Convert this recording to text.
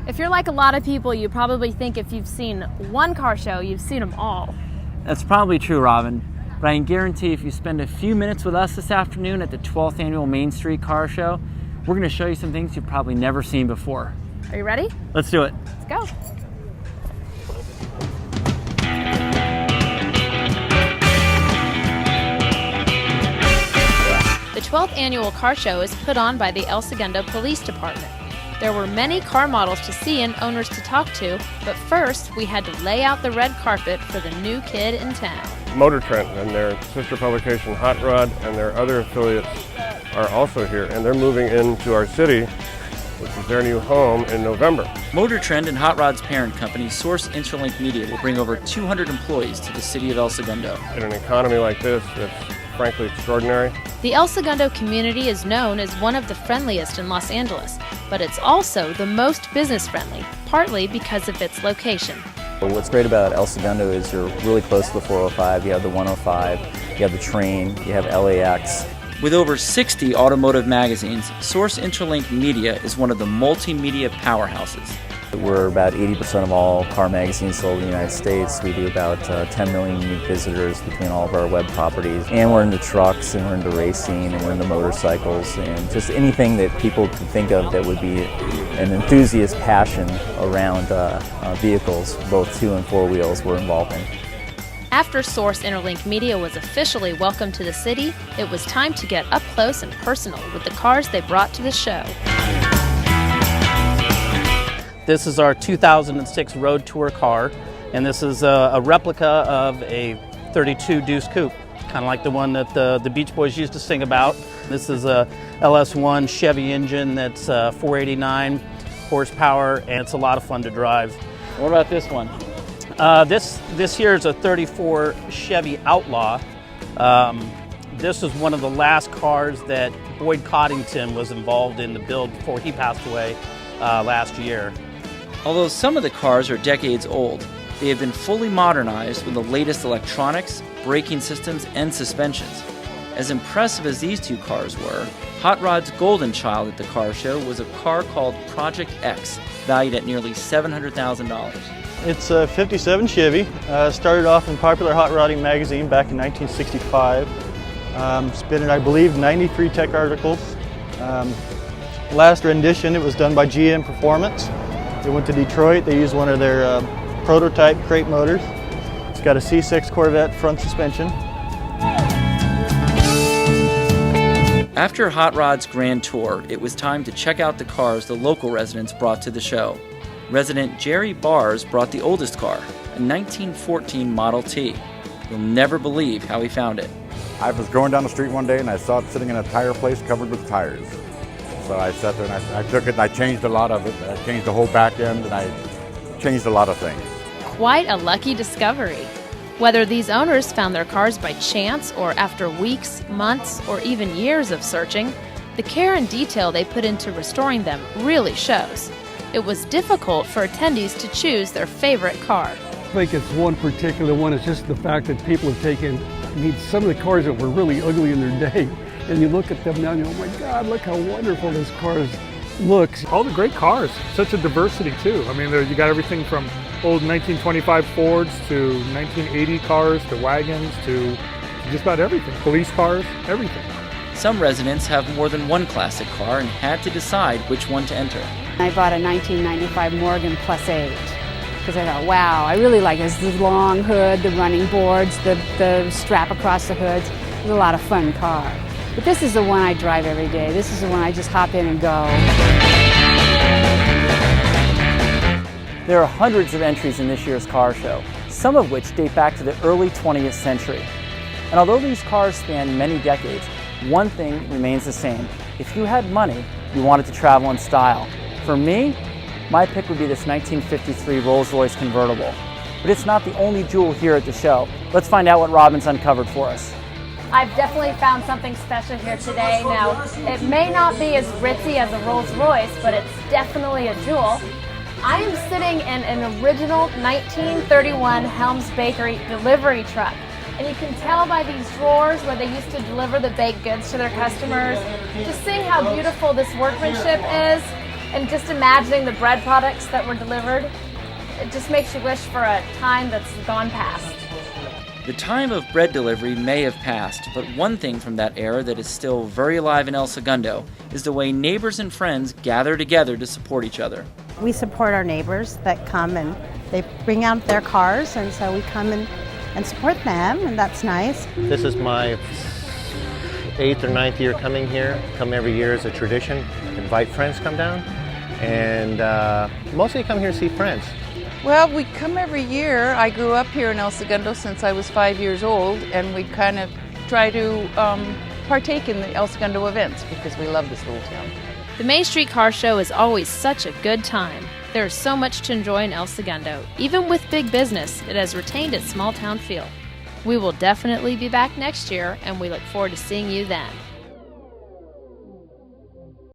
If you're like a lot of people, you probably think if you've seen one car show, you've seen them all. That's probably true, Robin. But I can guarantee if you spend a few minutes with us this afternoon at the 12th Annual Main Street Car Show, we're going to show you some things you've probably never seen before. Are you ready? Let's do it. Let's go. The 12th Annual Car Show is put on by the El Segundo Police Department. There were many car models to see and owners to talk to, but first we had to lay out the red carpet for the new kid in town. Motor Trend and their sister publication Hot Rod and their other affiliates are also here, and they're moving into our city, which is their new home, in November. Motor Trend and Hot Rod's parent company, Source Interlink Media, will bring over 200 employees to the city of El Segundo. In an economy like this, it's frankly extraordinary. The El Segundo community is known as one of the friendliest in Los Angeles, but it's also the most business-friendly, partly because of its location. What's great about El Segundo is you're really close to the 405, you have the 105, you have the train, you have LAX. With over 60 automotive magazines, Source Interlink Media is one of the multimedia powerhouses. We're about 80% of all car magazines sold in the United States. We do about 10 million unique visitors between all of our web properties. And we're into trucks, and we're into racing, and we're into motorcycles, and just anything that people could think of that would be an enthusiast passion around vehicles, both 2 and 4 wheels, we're involved in. After Source Interlink Media was officially welcomed to the city, it was time to get up close and personal with the cars they brought to the show. This is our 2006 Road Tour car, and this is a replica of a 32 Deuce Coupe, kind of like the one that the Beach Boys used to sing about. This is a LS1 Chevy engine that's 489 horsepower, and it's a lot of fun to drive. What about this one? This here is a 34 Chevy Outlaw. This is one of the last cars that Boyd Coddington was involved in the build before he passed away last year. Although some of the cars are decades old, they have been fully modernized with the latest electronics, braking systems, and suspensions. As impressive as these two cars were, Hot Rod's golden child at the car show was a car called Project X, valued at nearly $700,000. It's a 57 Chevy. Started off in Popular Hot Rodding magazine back in 1965. It's been in, I believe, 93 tech articles. Last rendition, it was done by GM Performance. They went to Detroit. They used one of their prototype crate motors. It's got a C6 Corvette front suspension. After Hot Rod's grand tour, it was time to check out the cars the local residents brought to the show. Resident Jerry Bars brought the oldest car, a 1914 Model T. You'll never believe how he found it. I was going down the street one day and I saw it sitting in a tire place covered with tires. So I sat there and I took it and I changed a lot of it. I changed the whole back end and I changed a lot of things. Quite a lucky discovery. Whether these owners found their cars by chance or after weeks, months, or even years of searching, the care and detail they put into restoring them really shows. It was difficult for attendees to choose their favorite car. I think it's one particular one. It's just the fact that people have taken, some of the cars that were really ugly in their day, and you look at them now and you go, oh my God, look how wonderful this car looks. All the great cars, such a diversity too. I mean, you got everything from old 1925 Fords to 1980 cars to wagons to just about everything. Police cars, everything. Some residents have more than one classic car and had to decide which one to enter. I bought a 1995 Morgan Plus 8 because I thought, wow, I really like this. The long hood, the running boards, the strap across the hoods. It's a lot of fun car. But this is the one I drive every day. This is the one I just hop in and go. There are hundreds of entries in this year's car show, some of which date back to the early 20th century. And although these cars span many decades, one thing remains the same. If you had money, you wanted to travel in style. For me, my pick would be this 1953 Rolls-Royce convertible. But it's not the only jewel here at the show. Let's find out what Robin's uncovered for us. I've definitely found something special here today. Now, it may not be as ritzy as a Rolls-Royce, but it's definitely a jewel. I am sitting in an original 1931 Helms Bakery delivery truck. And you can tell by these drawers where they used to deliver the baked goods to their customers. Just seeing how beautiful this workmanship is. And just imagining the bread products that were delivered, it just makes you wish for a time that's gone past. The time of bread delivery may have passed, but one thing from that era that is still very alive in El Segundo is the way neighbors and friends gather together to support each other. We support our neighbors that come and they bring out their cars, and so we come and support them, and that's nice. This is my 8th or 9th year coming here. Come every year as a tradition. Invite friends, come down, and mostly come here to see friends. Well, we come every year. I grew up here in El Segundo since I was 5 years old, and we kind of try to partake in the El Segundo events because we love this little town. The Main Street Car Show is always such a good time. There is so much to enjoy in El Segundo. Even with big business, it has retained its small town feel. We will definitely be back next year, and we look forward to seeing you then.